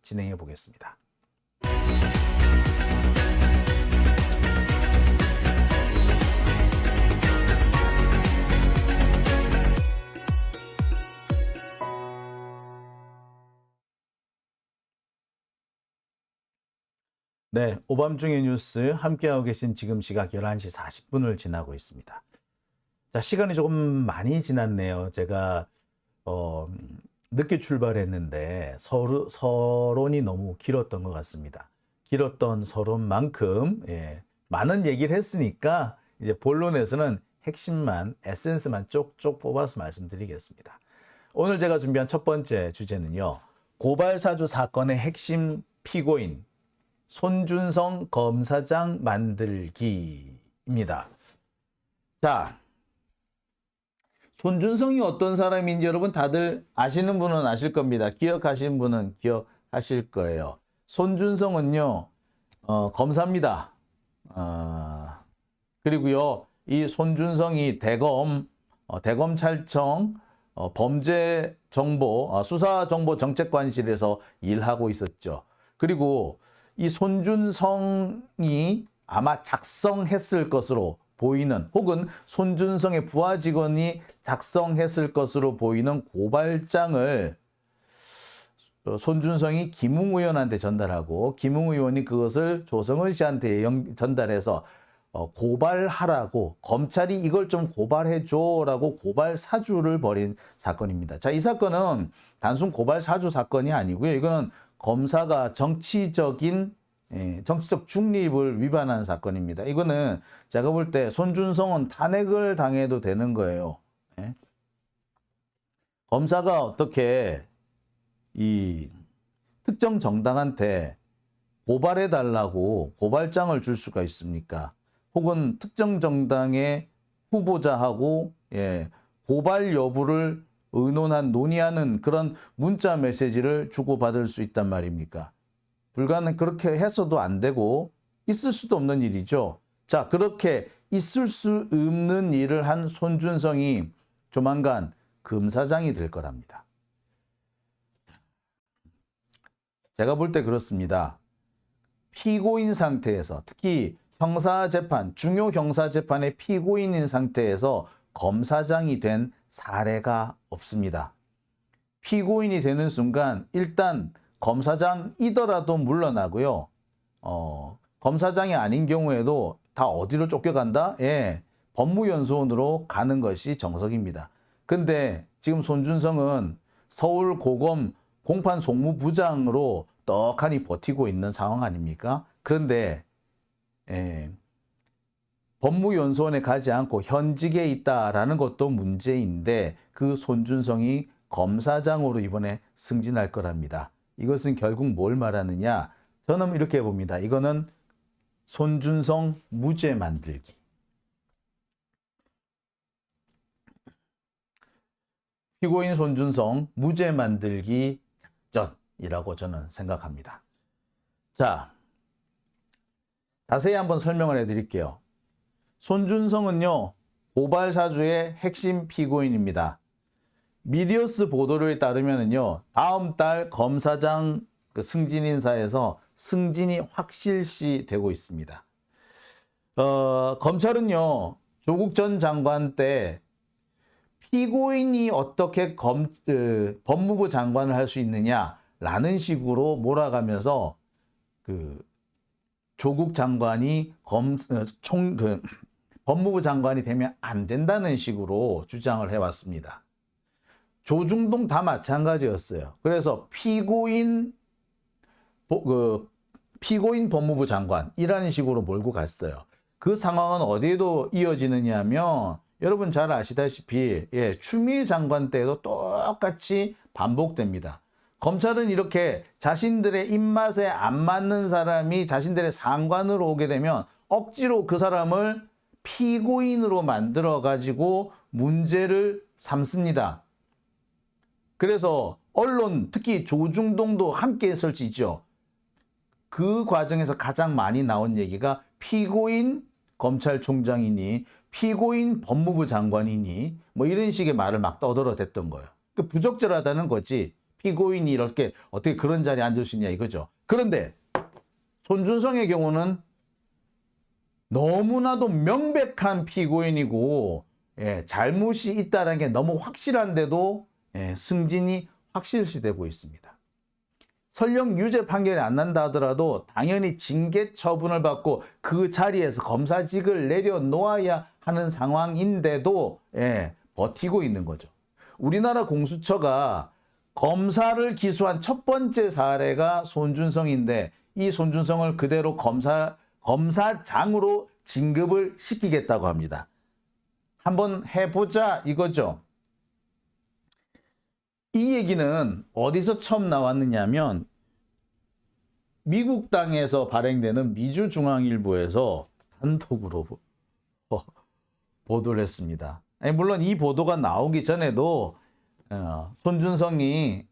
진행해 보겠습니다. 네, 오밤중의 뉴스 함께하고 계신 지금 시각 11시 40분을 지나고 있습니다. 자, 시간이 조금 많이 지났네요. 제가 늦게 출발했는데 서론이 너무 길었던 것 같습니다. 길었던 서론만큼 많은 얘기를 했으니까 이제 본론에서는 핵심만, 에센스만 쪽쪽 뽑아서 말씀드리겠습니다. 오늘 제가 준비한 첫 번째 주제는요. 고발사주 사건의 핵심 피고인 손준성 검사장 만들기입니다. 자, 손준성이 어떤 사람인지 여러분 다들 아시는 분은 아실 겁니다. 기억하시는 분은 기억하실 거예요. 손준성은요, 검사입니다. 그리고요, 이 손준성이 대검찰청 범죄정보, 수사정보정책관실에서 일하고 있었죠. 그리고 이 손준성이 아마 작성했을 것으로 보이는, 혹은 손준성의 부하 직원이 작성했을 것으로 보이는 고발장을 손준성이 김웅 의원한테 전달하고 김웅 의원이 그것을 조성은 씨한테 전달해서 고발하라고, 검찰이 이걸 좀 고발해줘라고 고발 사주를 벌인 사건입니다. 자, 이 사건은 단순 고발 사주 사건이 아니고요. 이거는 검사가 정치적 중립을 위반한 사건입니다. 이거는 제가 볼 때 손준성은 탄핵을 당해도 되는 거예요. 검사가 어떻게 이 특정 정당한테 고발해달라고 고발장을 줄 수가 있습니까? 혹은 특정 정당의 후보자하고 고발 여부를 논의하는 그런 문자 메시지를 주고받을 수 있단 말입니까? 그렇게 해서도 안 되고 있을 수도 없는 일이죠. 자, 그렇게 있을 수 없는 일을 한 손준성이 조만간 검사장이 될 거랍니다. 제가 볼 때 그렇습니다. 피고인 상태에서, 특히 형사재판, 중요 형사재판의 피고인인 상태에서 검사장이 된 사례가 없습니다. 피고인이 되는 순간 일단 검사장이더라도 물러나고요. 검사장이 아닌 경우에도 다 어디로 쫓겨간다? 법무연수원으로 가는 것이 정석입니다. 근데 지금 손준성은 서울고검 공판 송무부장으로 떡하니 버티고 있는 상황 아닙니까? 그런데 법무연수원에 가지 않고 현직에 있다라는 것도 문제인데 그 손준성이 검사장으로 이번에 승진할 거랍니다. 이것은 결국 뭘 말하느냐? 저는 이렇게 봅니다. 이거는 손준성 무죄 만들기. 피고인 손준성 무죄 만들기 작전이라고 저는 생각합니다. 자, 자세히 한번 설명을 해드릴게요. 손준성은요, 고발사주의 핵심 피고인입니다. 미디어스 보도를 따르면요, 다음 달 검사장 승진 인사에서 승진이 확실시 되고 있습니다. 검찰은요, 조국 전 장관 때 피고인이 어떻게 법무부 장관을 할 수 있느냐라는 식으로 몰아가면서 조국 장관이 법무부 장관이 되면 안 된다는 식으로 주장을 해왔습니다. 조중동 다 마찬가지였어요. 그래서 피고인 법무부 장관이라는 식으로 몰고 갔어요. 그 상황은 어디에도 이어지느냐 하면 여러분 잘 아시다시피 추미애 장관 때도 똑같이 반복됩니다. 검찰은 이렇게 자신들의 입맛에 안 맞는 사람이 자신들의 상관으로 오게 되면 억지로 그 사람을 피고인으로 만들어 가지고 문제를 삼습니다. 그래서 언론, 특히 조중동도 함께 했을지죠. 그 과정에서 가장 많이 나온 얘기가 피고인 검찰총장이니 피고인 법무부 장관이니 뭐 이런 식의 말을 막 떠들어댔던 거예요. 부적절하다는 거지. 피고인이 이렇게 어떻게 그런 자리에 앉을 수 있냐 이거죠. 그런데 손준성의 경우는 너무나도 명백한 피고인이고 잘못이 있다는 게 너무 확실한데도 승진이 확실시되고 있습니다. 설령 유죄 판결이 안 난다 하더라도 당연히 징계 처분을 받고 그 자리에서 검사직을 내려놓아야 하는 상황인데도 버티고 있는 거죠. 우리나라 공수처가 검사를 기소한 첫 번째 사례가 손준성인데 이 손준성을 그대로 검사장으로 진급을 시키겠다고 합니다. 한번 해보자 이거죠. 이 얘기는 어디서 처음 나왔느냐면 미국 땅에서 발행되는 미주중앙일보에서 단독으로 보도를 했습니다. 물론 이 보도가 나오기 전에도 손준성이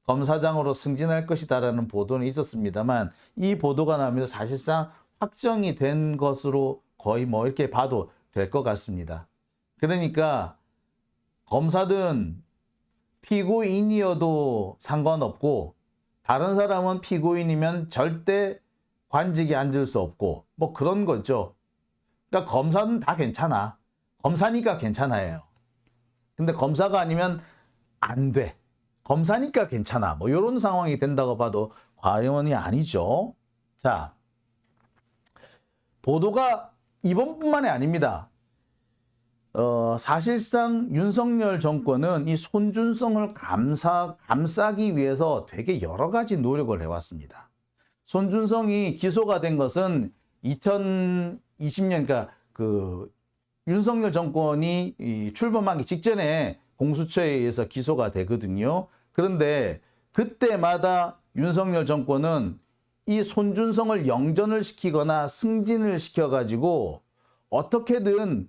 검사장으로 승진할 것이다라는 보도는 있었습니다만 이 보도가 나오면서 사실상 확정이 된 것으로 거의 뭐 이렇게 봐도 될 것 같습니다. 그러니까 검사든 피고인이어도 상관없고 다른 사람은 피고인이면 절대 관직에 앉을 수 없고 뭐 그런 거죠. 그러니까 검사는 다 괜찮아. 검사니까 괜찮아요. 근데 검사가 아니면 안 돼. 검사니까 괜찮아. 뭐 이런 상황이 된다고 봐도 과언이 아니죠. 자, 보도가 이번뿐만이 아닙니다. 사실상 윤석열 정권은 이 손준성을 감싸기 위해서 되게 여러 가지 노력을 해왔습니다. 손준성이 기소가 된 것은 2020년, 그러니까 그 윤석열 정권이 출범하기 직전에 공수처에 의해서 기소가 되거든요. 그런데 그때마다 윤석열 정권은 이 손준성을 영전을 시키거나 승진을 시켜가지고 어떻게든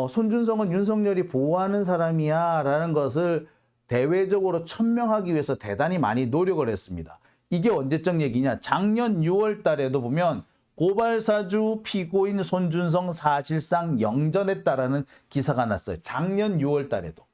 손준성은 윤석열이 보호하는 사람이야 라는 것을 대외적으로 천명하기 위해서 대단히 많이 노력을 했습니다. 이게 언제적 얘기냐? 작년 6월 달에도 보면 고발사주 피고인 손준성 사실상 영전했다라는 기사가 났어요. 작년 6월 달에도.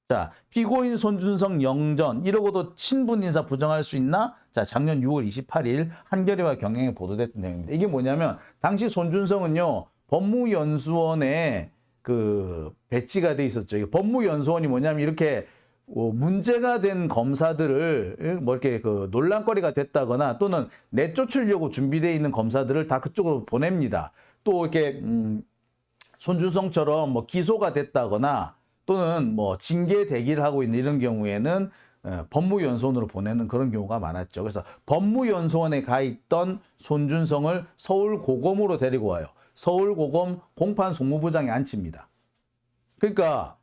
자, 피고인 손준성 영전 이러고도 친분 인사 부정할 수 있나? 자, 작년 6월 28일 한겨레와 경향에 보도됐던 내용입니다. 이게 뭐냐면 당시 손준성은요. 법무연수원에 그 배치가 돼 있었죠. 법무연수원이 뭐냐면 이렇게 문제가 된 검사들을 뭐 이렇게 그 논란거리가 됐다거나 또는 내쫓으려고 준비되어 있는 검사들을 다 그쪽으로 보냅니다. 또 이렇게 손준성처럼 뭐 기소가 됐다거나 또는 뭐 징계 대기를 하고 있는 이런 경우에는 법무연수원으로 보내는 그런 경우가 많았죠. 그래서 법무연수원에 가 있던 손준성을 서울고검으로 데리고 와요. 서울고검 공판송무부장에 앉힙니다. 그러니까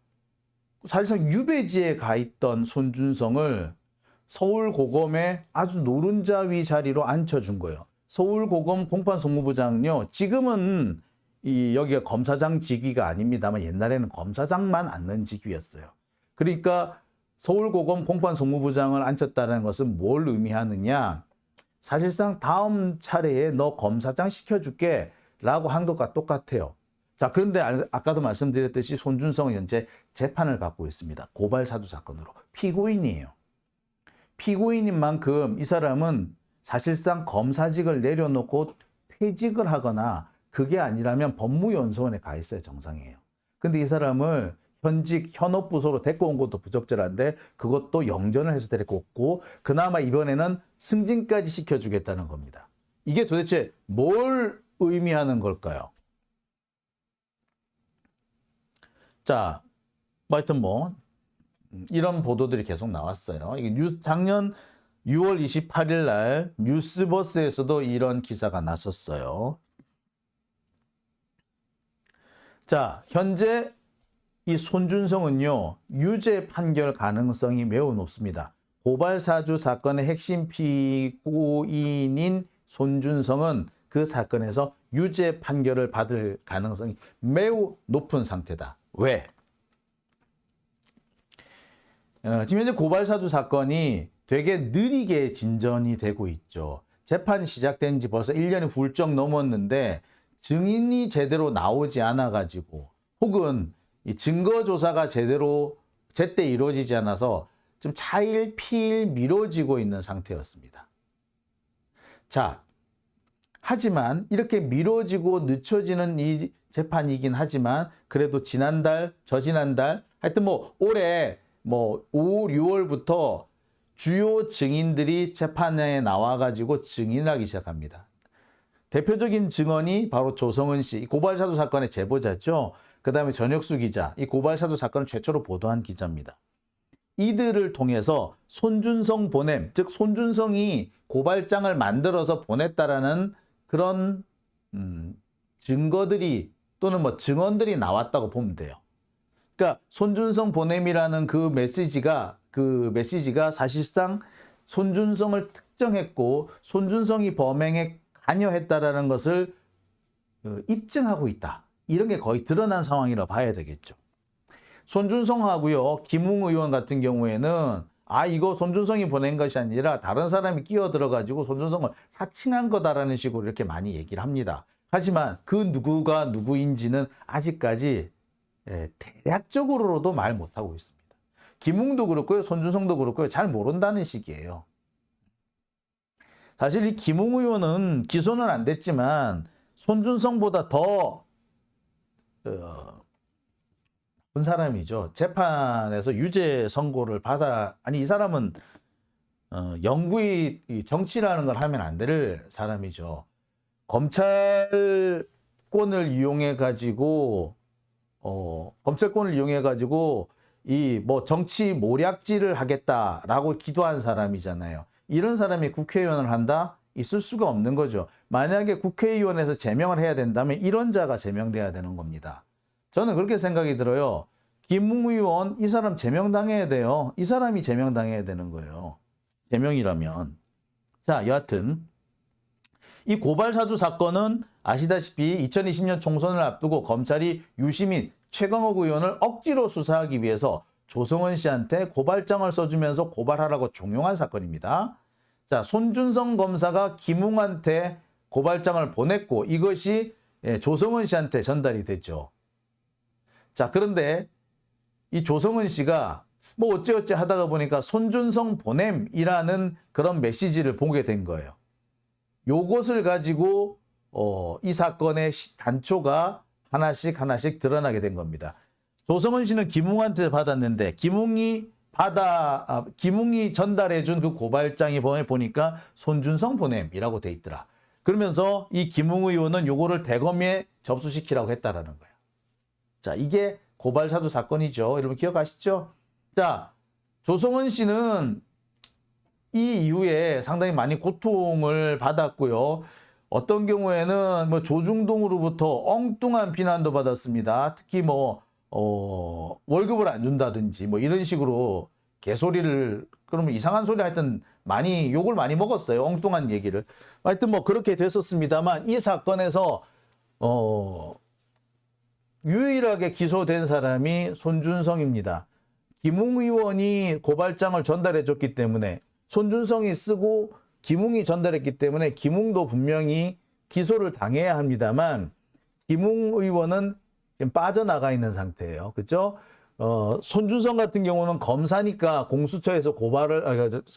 사실상 유배지에 가 있던 손준성을 서울고검의 아주 노른자 위 자리로 앉혀준 거예요. 서울고검 공판송무부장은요. 지금은 여기가 검사장 직위가 아닙니다만 옛날에는 검사장만 앉는 직위였어요. 그러니까 서울고검 공판송무부장을 앉혔다는 것은 뭘 의미하느냐. 사실상 다음 차례에 너 검사장 시켜줄게 라고 한 것과 똑같아요. 자, 그런데 아까도 말씀드렸듯이 손준성은 현재 재판을 받고 있습니다. 고발사주 사건으로. 피고인이에요. 피고인인 만큼 이 사람은 사실상 검사직을 내려놓고 퇴직을 하거나 그게 아니라면 법무연수원에 가 있어야 정상이에요. 근데 이 사람을 현업부서로 데리고 온 것도 부적절한데 그것도 영전을 해서 데리고 왔고 그나마 이번에는 승진까지 시켜주겠다는 겁니다. 이게 도대체 뭘 의미하는 걸까요? 자, 하여튼 뭐 이런 보도들이 계속 나왔어요. 이게 작년 6월 28일 날 뉴스버스에서도 이런 기사가 났었어요. 자, 현재 이 손준성은요, 유죄 판결 가능성이 매우 높습니다. 고발사주 사건의 핵심 피고인인 손준성은 그 사건에서 유죄 판결을 받을 가능성이 매우 높은 상태다. 왜? 지금 현재 고발사주 사건이 되게 느리게 진전이 되고 있죠. 재판이 시작된 지 벌써 1년이 훌쩍 넘었는데 증인이 제대로 나오지 않아가지고 혹은 이 증거조사가 제때 이루어지지 않아서 좀 차일피일 미뤄지고 있는 상태였습니다. 자, 하지만 이렇게 미뤄지고 늦춰지는 이 재판이긴 하지만 그래도 지난달, 저지난달 하여튼 뭐 올해 뭐 5, 6월부터 주요 증인들이 재판에 나와가지고 증인하기 시작합니다. 대표적인 증언이 바로 조성은 씨, 고발사주 사건의 제보자죠. 그 다음에 전혁수 기자, 이 고발사주 사건을 최초로 보도한 기자입니다. 이들을 통해서 손준성 보냄, 즉 손준성이 고발장을 만들어서 보냈다라는 그런 증거들이 또는 뭐 증언들이 나왔다고 보면 돼요. 그러니까 손준성 보냄이라는 그 메시지가 사실상 손준성을 특정했고 손준성이 범행에 관여했다라는 것을 입증하고 있다. 이런 게 거의 드러난 상황이라 봐야 되겠죠. 손준성하고요, 김웅 의원 같은 경우에는 이거 손준성이 보낸 것이 아니라 다른 사람이 끼어들어가지고 손준성을 사칭한 거다라는 식으로 이렇게 많이 얘기를 합니다. 하지만 그 누구가 누구인지는 아직까지 대략적으로도 말 못하고 있습니다. 김웅도 그렇고요, 손준성도 그렇고요, 잘 모른다는 식이에요. 사실 이 김웅 의원은 기소는 안 됐지만 손준성보다 더 나쁜 사람이죠. 재판에서 유죄 선고를 이 사람은 영구히 정치라는 걸 하면 안 될 사람이죠. 검찰권을 이용해 가지고 이 뭐 정치 모략질을 하겠다라고 기도한 사람이잖아요. 이런 사람이 국회의원을 한다? 있을 수가 없는 거죠. 만약에 국회의원에서 제명을 해야 된다면 이런 자가 제명돼야 되는 겁니다. 저는 그렇게 생각이 들어요. 김웅 의원, 이 사람 제명당해야 돼요. 이 사람이 제명당해야 되는 거예요. 제명이라면. 자, 여하튼 이 고발사주 사건은 아시다시피 2020년 총선을 앞두고 검찰이 유시민, 최강욱 의원을 억지로 수사하기 위해서 조성은 씨한테 고발장을 써주면서 고발하라고 종용한 사건입니다. 자, 손준성 검사가 김웅한테 고발장을 보냈고 이것이 조성은 씨한테 전달이 됐죠. 자, 그런데 이 조성은 씨가 뭐 어찌어찌 하다가 보니까 손준성 보냄이라는 그런 메시지를 보게 된 거예요. 요것을 가지고 이 사건의 단초가 하나씩 드러나게 된 겁니다. 조성은 씨는 김웅한테 받았는데 김웅이 전달해준 그 고발장이 보니까 손준성 보냄이라고 돼 있더라. 그러면서 이 김웅 의원은 요거를 대검에 접수시키라고 했다라는 거예요. 자, 이게 고발사주 사건이죠. 여러분 기억하시죠? 자, 조성은 씨는 이 이후에 상당히 많이 고통을 받았고요. 어떤 경우에는 뭐 조중동으로부터 엉뚱한 비난도 받았습니다. 특히 뭐 월급을 안 준다든지 뭐 이런 식으로 개소리를, 그러면 이상한 소리 하여튼 욕을 많이 먹었어요. 엉뚱한 얘기를. 하여튼 뭐 그렇게 됐었습니다만 이 사건에서 유일하게 기소된 사람이 손준성입니다. 김웅 의원이 고발장을 전달해 줬기 때문에 손준성이 쓰고 김웅이 전달했기 때문에 김웅도 분명히 기소를 당해야 합니다만 김웅 의원은 지금 빠져나가 있는 상태예요. 그렇죠? 손준성 같은 경우는 검사니까 공수처에서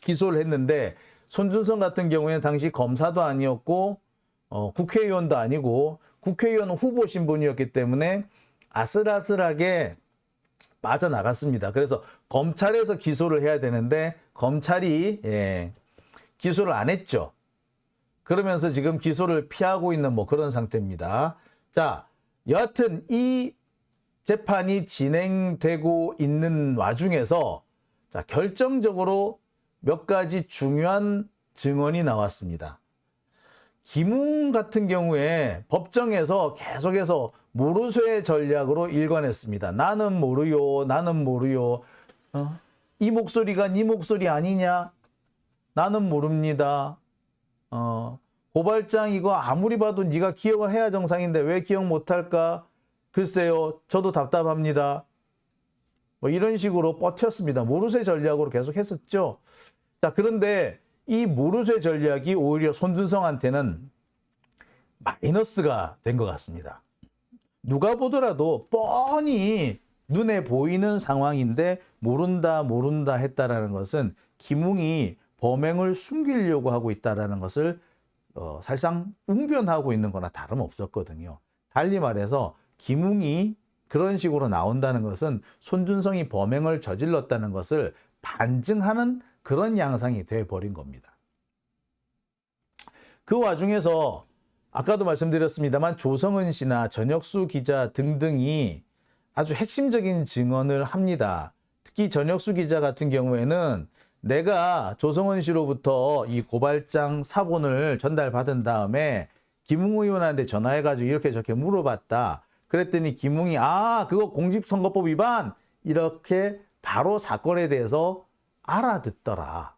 기소를 했는데 손준성 같은 경우에는 당시 검사도 아니었고 국회의원도 아니고 국회의원 후보 신분이었기 때문에 아슬아슬하게 빠져나갔습니다. 그래서 검찰에서 기소를 해야 되는데 검찰이 기소를 안 했죠. 그러면서 지금 기소를 피하고 있는 뭐 그런 상태입니다. 자, 여하튼 이 재판이 진행되고 있는 와중에서 자, 결정적으로 몇 가지 중요한 증언이 나왔습니다. 김웅 같은 경우에 법정에서 계속해서 모르쇠 전략으로 일관했습니다. 나는 모르요, 나는 모르요. 이 목소리가 네 목소리 아니냐? 나는 모릅니다. 고발장 이거 아무리 봐도 네가 기억을 해야 정상인데 왜 기억 못할까? 글쎄요, 저도 답답합니다. 뭐 이런 식으로 버텼습니다. 모르쇠 전략으로 계속 했었죠. 자, 그런데 이 모르쇠 전략이 오히려 손준성한테는 마이너스가 된 것 같습니다. 누가 보더라도 뻔히 눈에 보이는 상황인데 모른다 했다라는 것은 김웅이 범행을 숨기려고 하고 있다라는 것을 사실상 웅변하고 있는 거나 다름없었거든요. 달리 말해서 김웅이 그런 식으로 나온다는 것은 손준성이 범행을 저질렀다는 것을 반증하는 그런 양상이 돼버린 겁니다. 그 와중에서 아까도 말씀드렸습니다만 조성은 씨나 전혁수 기자 등등이 아주 핵심적인 증언을 합니다. 특히 전혁수 기자 같은 경우에는 내가 조성은 씨로부터 이 고발장 사본을 전달받은 다음에 김웅 의원한테 전화해가지고 이렇게 저렇게 물어봤다. 그랬더니 김웅이 그거 공직선거법 위반 이렇게 바로 사건에 대해서 알아듣더라.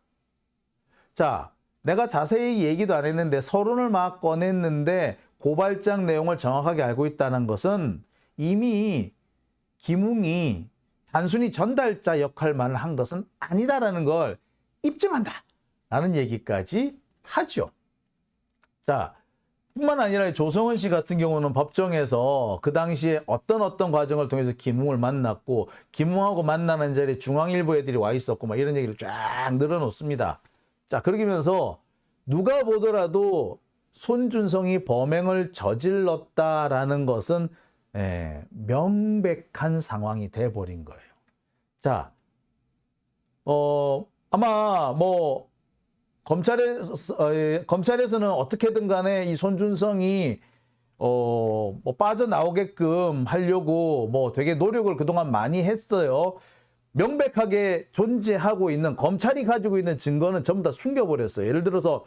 자, 내가 자세히 얘기도 안 했는데 서론을 막 꺼냈는데 고발장 내용을 정확하게 알고 있다는 것은 이미 김웅이 단순히 전달자 역할만 한 것은 아니다라는 걸 입증한다 라는 얘기까지 하죠. 자, 뿐만 아니라 조성은 씨 같은 경우는 법정에서 그 당시에 어떤 과정을 통해서 김웅을 만났고 김웅하고 만나는 자리에 중앙일보 애들이 와 있었고 막 이런 얘기를 쫙 늘어놓습니다. 자, 그러면서 누가 보더라도 손준성이 범행을 저질렀다라는 것은 명백한 상황이 돼버린 거예요. 자, 아마 뭐 검찰에서는 어떻게든 간에 이 손준성이 뭐 빠져나오게끔 하려고 뭐 되게 노력을 그동안 많이 했어요. 명백하게 존재하고 있는 검찰이 가지고 있는 증거는 전부 다 숨겨버렸어요. 예를 들어서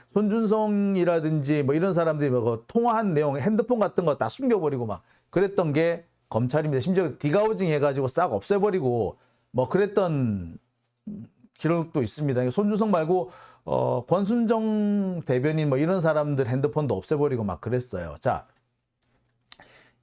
손준성이라든지 뭐 이런 사람들이 뭐 통화한 내용, 핸드폰 같은 거 다 숨겨버리고 막 그랬던 게 검찰입니다. 심지어 디가우징 해가지고 싹 없애버리고 뭐 그랬던 기록도 있습니다. 손준성 말고 권순정 대변인 뭐 이런 사람들 핸드폰도 없애버리고 막 그랬어요. 자,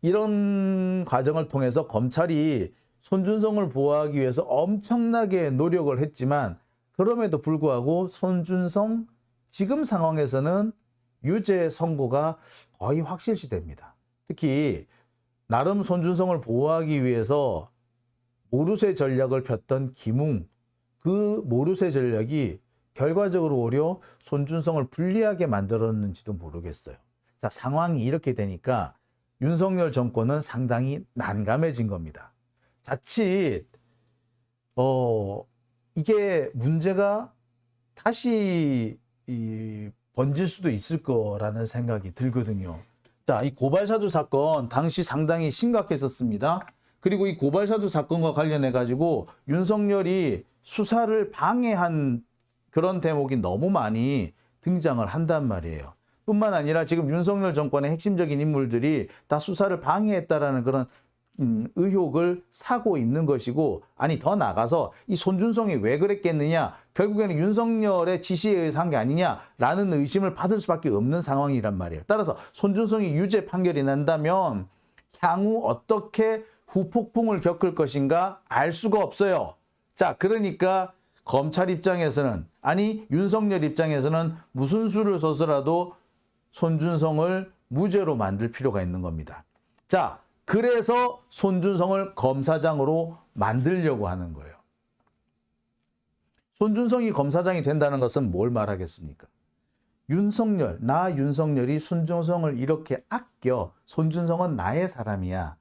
이런 과정을 통해서 검찰이 손준성을 보호하기 위해서 엄청나게 노력을 했지만 그럼에도 불구하고 손준성 지금 상황에서는 유죄 선고가 거의 확실시됩니다. 특히 나름 손준성을 보호하기 위해서 모르쇠 전략을 폈던 김웅, 그 모르쇠 전략이 결과적으로 오히려 손준성을 불리하게 만들었는지도 모르겠어요. 자, 상황이 이렇게 되니까 윤석열 정권은 상당히 난감해진 겁니다. 자칫 이게 문제가 다시 번질 수도 있을 거라는 생각이 들거든요. 자, 이 고발사주 사건 당시 상당히 심각했었습니다. 그리고 이 고발사주 사건과 관련해 가지고 윤석열이 수사를 방해한 그런 대목이 너무 많이 등장을 한단 말이에요. 뿐만 아니라 지금 윤석열 정권의 핵심적인 인물들이 다 수사를 방해했다라는 그런 의혹을 사고 있는 것이고, 아니 더 나가서 이 손준성이 왜 그랬겠느냐, 결국에는 윤석열의 지시에 의해서 한 게 아니냐라는 의심을 받을 수밖에 없는 상황이란 말이에요. 따라서 손준성이 유죄 판결이 난다면 향후 어떻게 후폭풍을 겪을 것인가 알 수가 없어요. 자, 그러니까 검찰 입장에서는, 아니 윤석열 입장에서는 무슨 수를 써서라도 손준성을 무죄로 만들 필요가 있는 겁니다. 자, 그래서 손준성을 검사장으로 만들려고 하는 거예요. 손준성이 검사장이 된다는 것은 뭘 말하겠습니까? 나 윤석열이 손준성을 이렇게 아껴, 손준성은 나의 사람이야.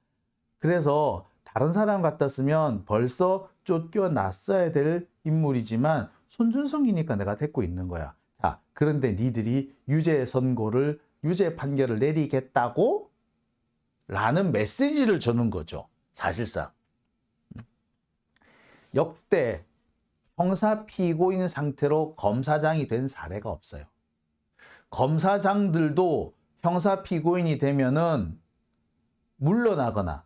그래서 다른 사람 같았으면 벌써 쫓겨났어야 될 인물이지만 손준성이니까 내가 데리고 있는 거야. 자, 그런데 니들이 유죄 판결을 내리겠다고? 라는 메시지를 주는 거죠. 사실상. 역대 형사 피고인 상태로 검사장이 된 사례가 없어요. 검사장들도 형사 피고인이 되면은 물러나거나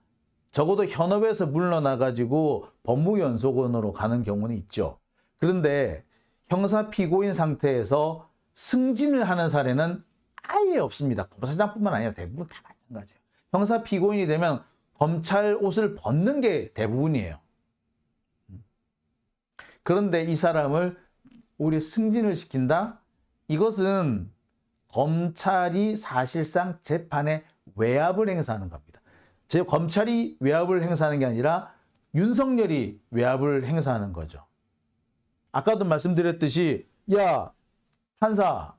적어도 현업에서 물러나가지고 법무연수원으로 가는 경우는 있죠. 그런데 형사 피고인 상태에서 승진을 하는 사례는 아예 없습니다. 검사장뿐만 아니라 대부분 다 마찬가지예요. 형사 피고인이 되면 검찰 옷을 벗는 게 대부분이에요. 그런데 이 사람을 우리 승진을 시킨다? 이것은 검찰이 사실상 재판에 외압을 행사하는 겁니다. 검찰이 외압을 행사하는 게 아니라 윤석열이 외압을 행사하는 거죠. 아까도 말씀드렸듯이 야 판사,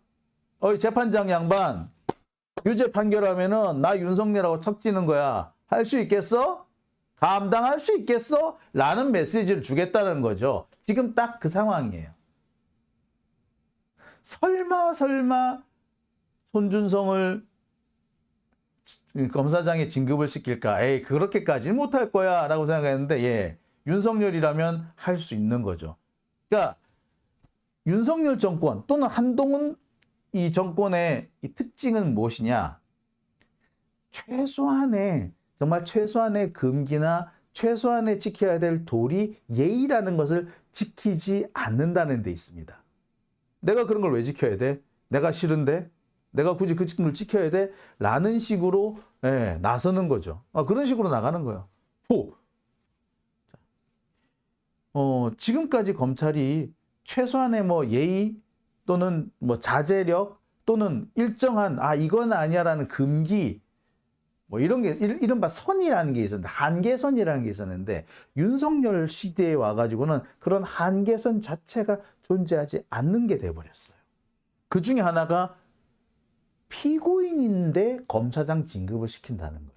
어이 재판장 양반, 유죄 판결하면은 나 윤석열하고 척지는 거야. 할 수 있겠어? 감당할 수 있겠어? 라는 메시지를 주겠다는 거죠. 지금 딱 그 상황이에요. 설마 손준성을 검사장에 진급을 시킬까? 에이, 그렇게까지는 못할 거야 라고 생각했는데, 예, 윤석열이라면 할 수 있는 거죠. 그러니까 윤석열 정권 또는 한동훈 이 정권의 이 특징은 무엇이냐? 정말 최소한의 금기나 최소한의 지켜야 될 도리, 예의라는 것을 지키지 않는다는 데 있습니다. 내가 그런 걸 왜 지켜야 돼? 내가 싫은데? 내가 굳이 그 친구를 지켜야 돼? 라는 식으로 나서는 거죠. 그런 식으로 나가는 거예요. 지금까지 검찰이 최소한의 뭐 예의 또는 뭐 자제력 또는 일정한 이건 아니야라는 금기 뭐 이런 게 이른바 선이라는 게 있었는데 한계선이라는 게 있었는데 윤석열 시대에 와가지고는 그런 한계선 자체가 존재하지 않는 게 돼버렸어요. 그 중에 하나가 피고인인데 검사장 진급을 시킨다는 거예요.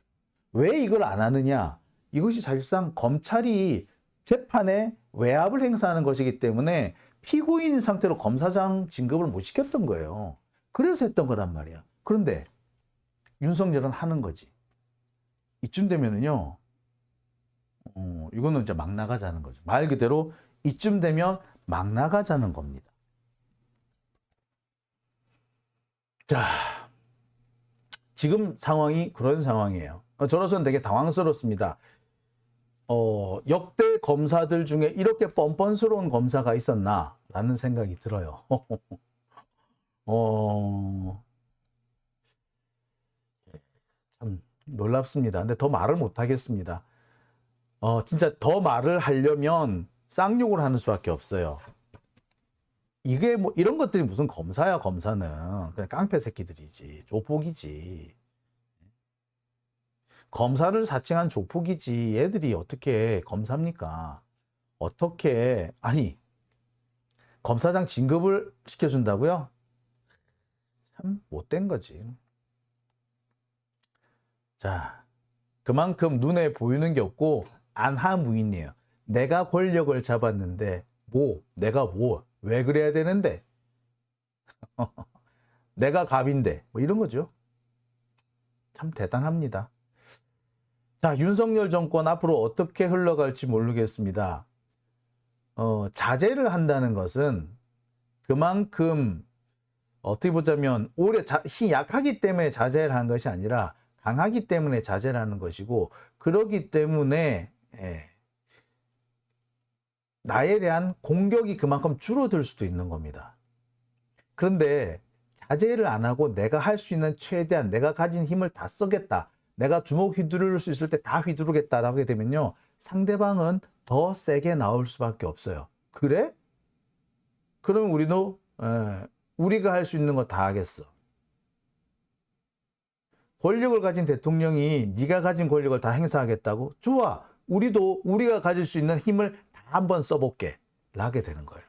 왜 이걸 안 하느냐? 이것이 사실상 검찰이 재판에 외압을 행사하는 것이기 때문에 피고인인 상태로 검사장 진급을 못 시켰던 거예요. 그래서 했던 거란 말이야. 그런데 윤석열은 하는 거지. 이쯤 되면은요, 이거는 이제 막 나가자는 거죠. 말 그대로 이쯤 되면 막 나가자는 겁니다. 자, 지금 상황이 그런 상황이에요. 저로서는 되게 당황스럽습니다. 역대 검사들 중에 이렇게 뻔뻔스러운 검사가 있었나? 라는 생각이 들어요. 참 놀랍습니다. 근데 더 말을 못 하겠습니다. 진짜 더 말을 하려면 쌍욕을 하는 수밖에 없어요. 이게 뭐 이런 것들이 무슨 검사야, 검사는. 그냥 깡패 새끼들이지. 조폭이지. 검사를 사칭한 조폭이지. 얘들이 어떻게 검사입니까? 어떻게, 검사장 진급을 시켜준다고요? 참 못된 거지. 자, 그만큼 눈에 보이는 게 없고 안하무인이에요. 내가 권력을 잡았는데 내가 왜 그래야 되는데? 내가 갑인데 뭐 이런 거죠. 참 대단합니다. 자, 윤석열 정권 앞으로 어떻게 흘러갈지 모르겠습니다. 자제를 한다는 것은 그만큼 어떻게 보자면 오히려 힘이 약하기 때문에 자제를 한 것이 아니라 강하기 때문에 자제를 하는 것이고, 그러기 때문에 나에 대한 공격이 그만큼 줄어들 수도 있는 겁니다. 그런데 자제를 안 하고 내가 할 수 있는 최대한 내가 가진 힘을 다 쓰겠다, 내가 주먹 휘두를 수 있을 때 다 휘두르겠다라고 하게 되면요, 상대방은 더 세게 나올 수밖에 없어요. 그래? 그러면 우리도 우리가 할 수 있는 거 다 하겠어. 권력을 가진 대통령이 네가 가진 권력을 다 행사하겠다고? 좋아. 우리도 우리가 가질 수 있는 힘을 다 한번 써볼게. 라게 되는 거예요.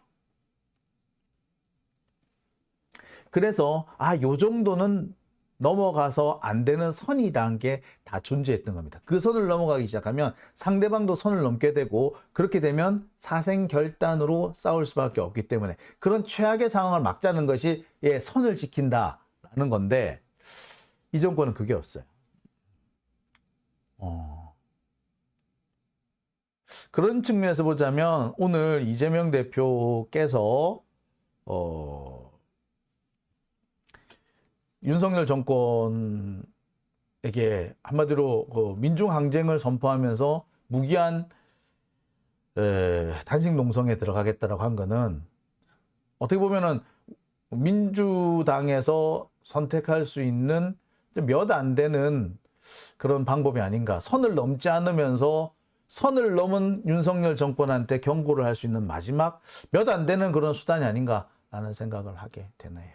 그래서 요 정도는 넘어가서 안 되는 선이라는 게 다 존재했던 겁니다. 그 선을 넘어가기 시작하면 상대방도 선을 넘게 되고, 그렇게 되면 사생결단으로 싸울 수밖에 없기 때문에 그런 최악의 상황을 막자는 것이 선을 지킨다라는 건데, 이 정권은 그게 없어요. 그런 측면에서 보자면 오늘 이재명 대표께서 윤석열 정권에게 한마디로 민중항쟁을 선포하면서 무기한 단식 농성에 들어가겠다라고 한 거는 어떻게 보면은 민주당에서 선택할 수 있는 몇 안 되는 그런 방법이 아닌가. 선을 넘지 않으면서 선을 넘은 윤석열 정권한테 경고를 할 수 있는 마지막 몇 안 되는 그런 수단이 아닌가라는 생각을 하게 되네요.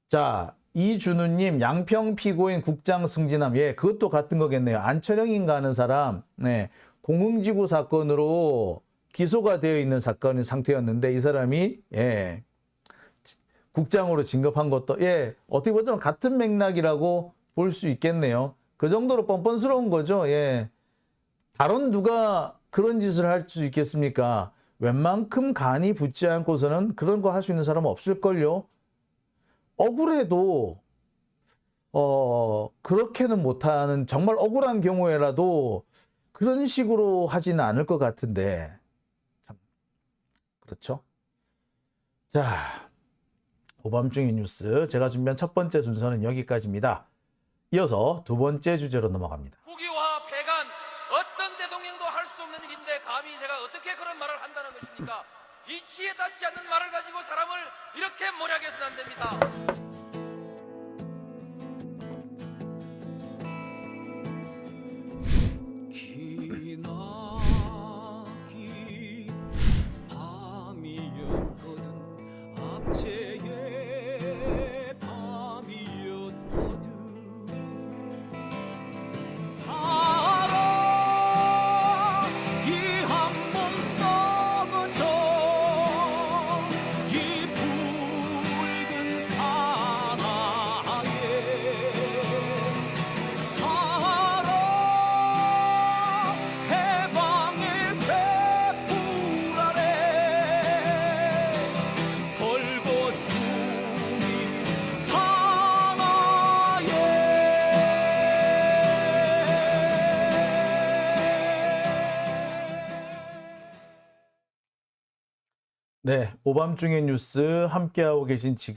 자, 이준우님, 양평 피고인 국장 승진함. 그것도 같은 거겠네요. 안철영인가 하는 사람, 공흥지구 사건으로 기소가 되어 있는 사건인 상태였는데 이 사람이 국장으로 진급한 것도 어떻게 보자면 같은 맥락이라고 볼 수 있겠네요. 그 정도로 뻔뻔스러운 거죠. 다른 누가 그런 짓을 할 수 있겠습니까? 웬만큼 간이 붙지 않고서는 그런 거 할 수 있는 사람은 없을걸요. 억울해도 그렇게는 못하는 정말 억울한 경우에라도 그런 식으로 하지는 않을 것 같은데 참 그렇죠. 자, 오밤중의 뉴스 제가 준비한 첫 번째 순서는 여기까지입니다. 이어서 두 번째 주제로 넘어갑니다. 국유화 폐간 어떤 대통령도 할 수 없는 일인데 감히 제가 어떻게 그런 말을 한다는 것입니까? 이치에 닿지 않는 말을 가지고 사람을 이렇게 몰약해서는 안 됩니다. 기나긴 밤이었거든 압제의 밤이었거든 사랑이 한몸 썩어져 이 붉은 사나에 해방의 횃불 아래 벌거숭이 사나예 네, 오밤중의 뉴스 함께하고 계신 지금